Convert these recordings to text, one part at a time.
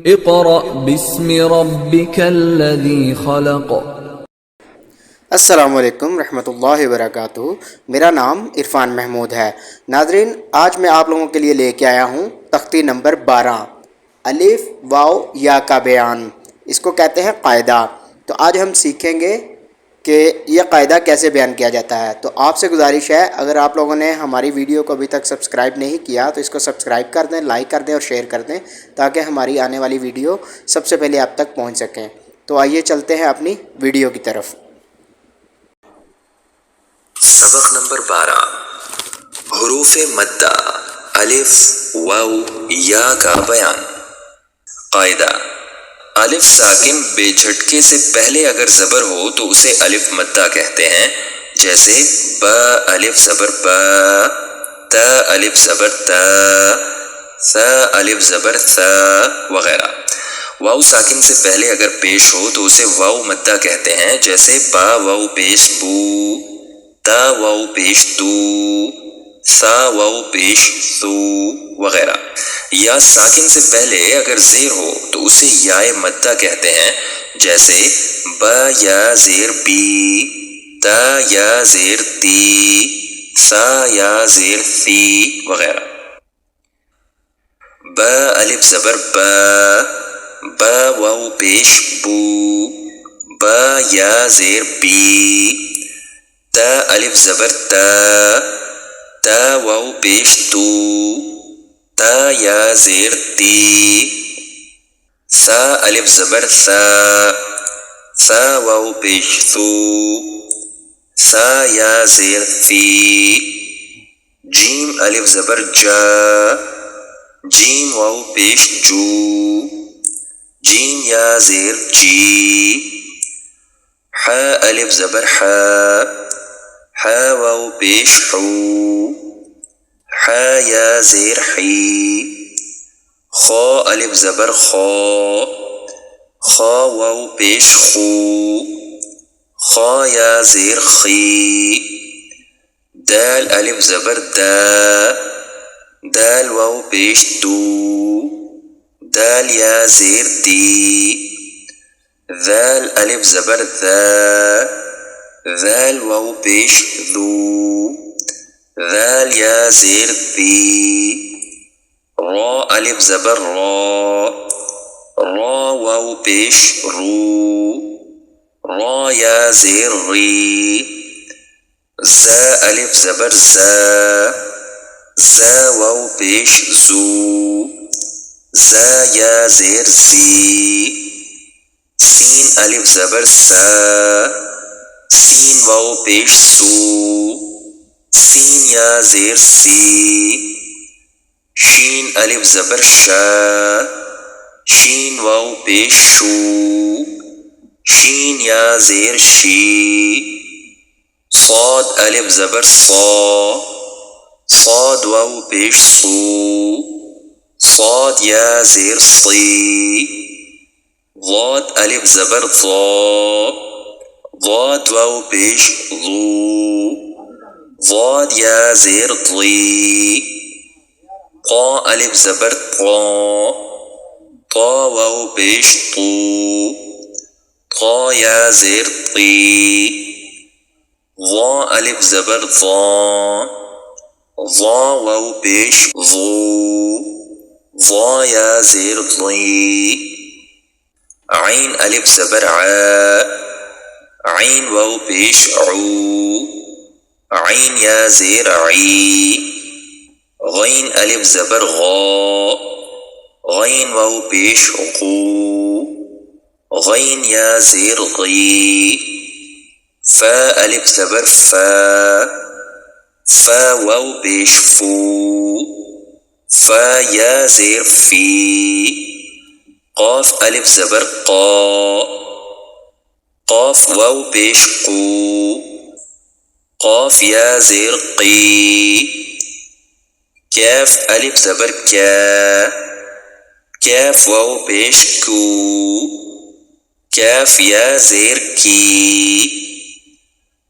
اقرأ باسم ربك الذي خلق۔ السلام علیکم رحمۃ اللہ وبرکاتہ۔ میرا نام عرفان محمود ہے۔ ناظرین، آج میں آپ لوگوں کے لیے لے کے آیا ہوں تختی نمبر 12، الف واو یا کا بیان۔ اس کو کہتے ہیں قاعدہ۔ تو آج ہم سیکھیں گے کہ یہ قاعدہ کیسے بیان کیا جاتا ہے۔ تو آپ سے گزارش ہے، اگر آپ لوگوں نے ہماری ویڈیو کو ابھی تک سبسکرائب نہیں کیا تو اس کو سبسکرائب کر دیں، لائک کر دیں اور شیئر کر دیں، تاکہ ہماری آنے والی ویڈیو سب سے پہلے آپ تک پہنچ سکیں۔ تو آئیے چلتے ہیں اپنی ویڈیو کی طرف۔ سبق نمبر 12، حروف مدہ الف واو یا کا بیان۔ قاعدہ: الف ساکن بے جھٹکے سے پہلے اگر زبر ہو تو اسے الف مدہ کہتے ہیں، جیسے با الف زبر با، تا الف زبر تا، ثا الف زبر ثا وغیرہ۔ واو ساکن سے پہلے اگر پیش ہو تو اسے واو مدہ کہتے ہیں، جیسے با واو پیش بو، تا واو پیش تو، ثا واو پیش ثو وغیرہ۔ یا ساکن سے پہلے اگر زیر ہو تو اسے یائے مدہ کہتے ہیں، جیسے با یا زیر بی، تا یا زیر تی، ثا یا زیر ثی وغیرہ۔ با الف زبر با، با واو پیش بو، با یا زیر بی، تا الف زبر تا، تا واو پیش تو، تا یا زیر تی، ثا الف زبر ثا، ثا واو پیش ثو، ثا یا زیر ثی۔ جیم الف زبر جا، جیم واو پیش جو، جیم یا زیر جی۔ ح الف زبر حا، حا واو پیش حو، حا یا زیر حی۔ خا الف زبر خا، خا واو پیش خو، خا یا زیر خی۔ دال الف زبر دا، دال واو پیش دو، دال یا زیر دی۔ ذال الف زبر ذا، ذال واو پیش ذو، ذال یا زیر ذی۔ را الف زبر را، را واو پیش رو، را یا زیر ری۔ زا الف زبر زا، زا واو پیش زو، زا یا زیر زی۔ سین الف زبر سا، سین واو پیش سو، سین یا زیر سی۔ شین الف زبر شا، شین واو پیش شو، شین یا زیر شی۔ صاد الف زبر صا، صاد واو پیش صو، صاد یا زیر صی۔ ضاد الف زبر ضا، ضاد واو پیش ضو، ضاد یا زیر ضی۔ طا الف زبر طا، طا واو پیش طو، طا یا زیر طی۔ ضا الف زبر ضا، ضا واو پیش ضو، ضا یا زیر ضی۔ عین الف زبر عا، عین واو پیش عو، عین یا زیر عی۔ غین الف زبر غا، غین واو پیش غو، غین یا زیر غی۔ فا الف زبر فا، فا واو پیش فو، فا یا زیر فی۔ قاف الف زبر قا، قاف واو پیش قو، قاف یا زیر قی۔ کاف الف زبر کیا، کاف واو پیش کو، کاف یا زیر کی۔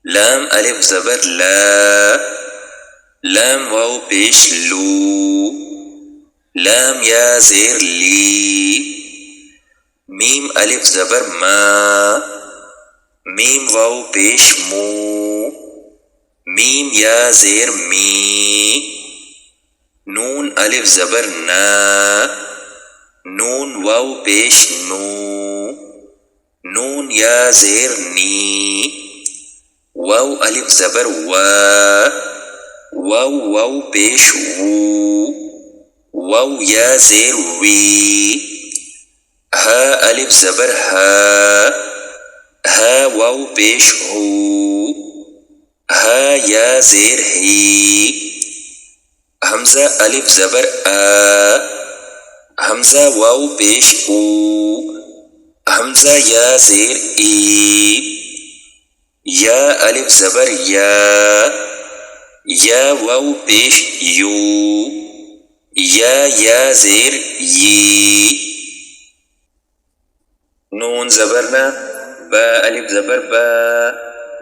لام الف زبر لا، لام واو پیش لو، لام یا زیر لی۔ میم الف زبر ما، میم واو پیش مو، میم یا زیر می، نون الف زبر نا، نون واو پیش نو، نون یا زیر نی، واو الف زبر وا، واو واو پیش وو، واو یا زیر وی، ہا الف زبر ہا، ہا واو پیش ہو، ہا یا زیر ہی، حمزہ الف زبر آ، حمزہ واو پیش او، حمزہ یا زیر ای، یا الف زبر یا واو پیش یو، یا زیر یی، نون زبر نا، با الف زبر با،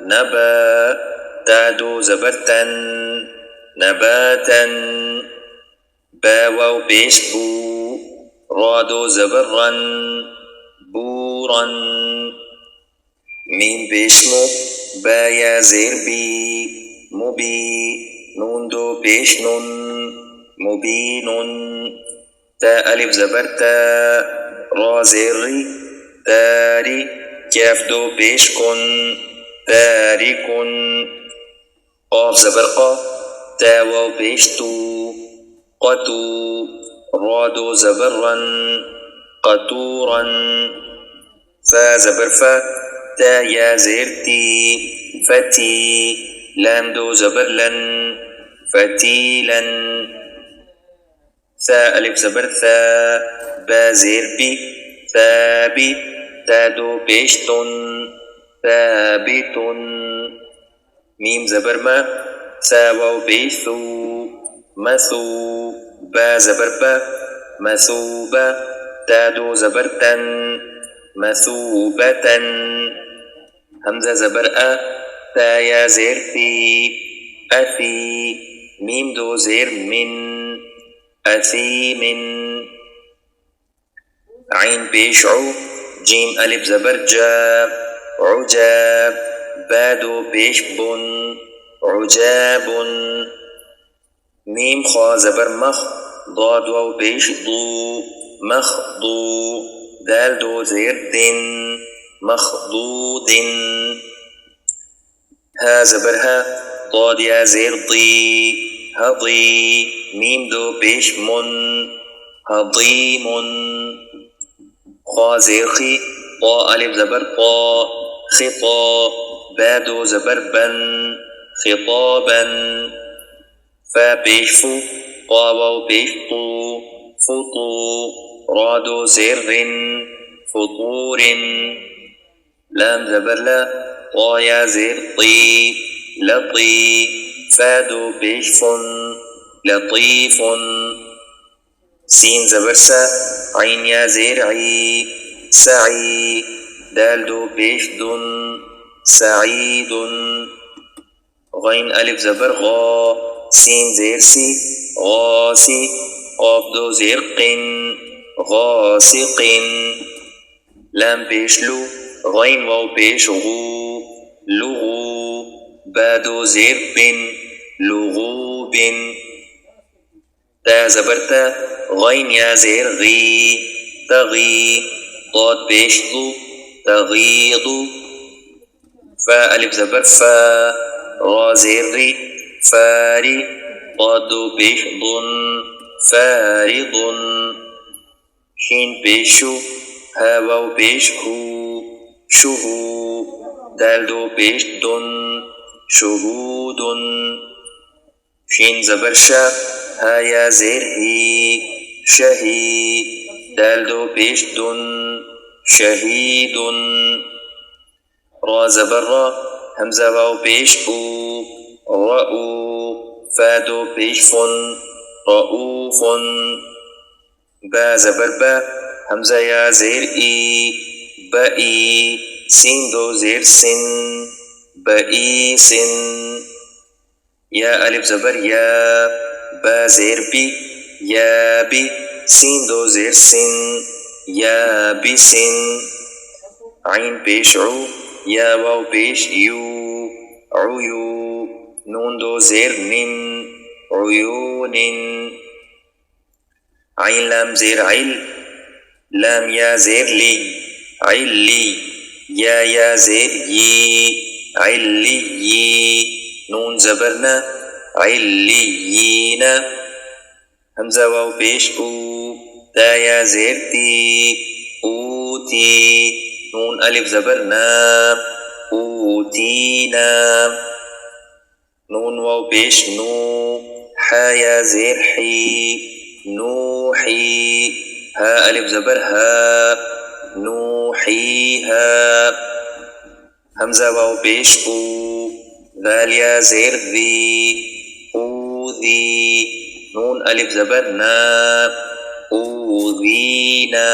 نبا، تادو زبر تن، نباتن، با واو پیش بو، رادو زبر رن، بورن، میم پیش مو، با یا زیر بی، مبی، نون دو پیش نن، مبینن، تا الف زبر تا، را زیر ری، تاری، کیف دو پیش کن، تاریکن، قاف زبر قا، تا واو پیش تو، قطو، را دو زبر رن، قطورن، فا زبر فا، تا یا زیر تی، فتی، لام دو زبر لن، فتیلن، ثا الف زبر ثا، با زیر بی، ثابی، تا دو پیش تن، ثابتن، میم زبر ما، ثا واو پیش ثو، مثو، با زبر با، مثوبا، تا دو زبر تن، مثوبتن، حمزہ زبر آ، تا یا زیر تی، اثی، میم دو زیر من، اثیمن، عین پیش عو، جیم الف زبر جا، عجاب، با دو پیش بن، عجابن، میم خوا زبر مخ، ضاد واو پیش ضو، مخضو، دال دو زیر دن، مخضودن، ها زبر ها، ضاد یا زیر ضی، هضی، میم دو پیش من، هضیمن، خوا زیر خی، طا الف زبر طا، خطا، با دو زبر بن، خطابا، فا پیش فو، طا واو پیش طو، فطو، را دو زیر رن، فطورن، لام زبر لا، طا یا زیر طی، لطی، فا دو پیش فن، لطیفن، سین زبر سا، عین یا زیر عی، سعی، دال دو پیش دن، سعیدن، غین الف زبر غا، سین زیر سی، غاسی، قاف دو زیر قن، غاسقن، لام پیش لو، غین واو پیش غو، لغو، با دو زیر بن، لغوبن، تا زبر تا، غین یا زیر غی، تغی، ضاد پیش ضو، تغیضو، فا الف زبر فا، را زیر ری، فاری، ضاد دو پیش ضن، فارضن، شین پیش شو، ها واو پیش ہو، شہو، دال دو پیش دن، شہودن، شین زبر شا، ها یا زیر ہی، شہی، دال دو پیش دن، شہیدن، را زبر را، حمزہ واو پیش او، رأو، فا دو پیش فن، رؤوفن، با زبر با، حمزہ یا زیر ای، بئی، سین دو زیر سن، بئی سن، یا الف زبر یا، با زیر بی، یا بی، سین دو زیر سن، يابس عين پیش عو یا واو پیش یو عیو نون دو زیر نن عیون عین لام زیر عل لام یا زیر لی علی یا زیر ی علی نون زبرنا علیین حمزہ واو پیش او تا یا زیر تی اوتی نون الف زبرنا اوتینا نون واو پیش نو حا یا زیر حی نوحی ہا الف زبر ہا نوحیہا حمزہ واو پیش او ذال یا زیر ذی اوذی نون الف زبر نا اوذینا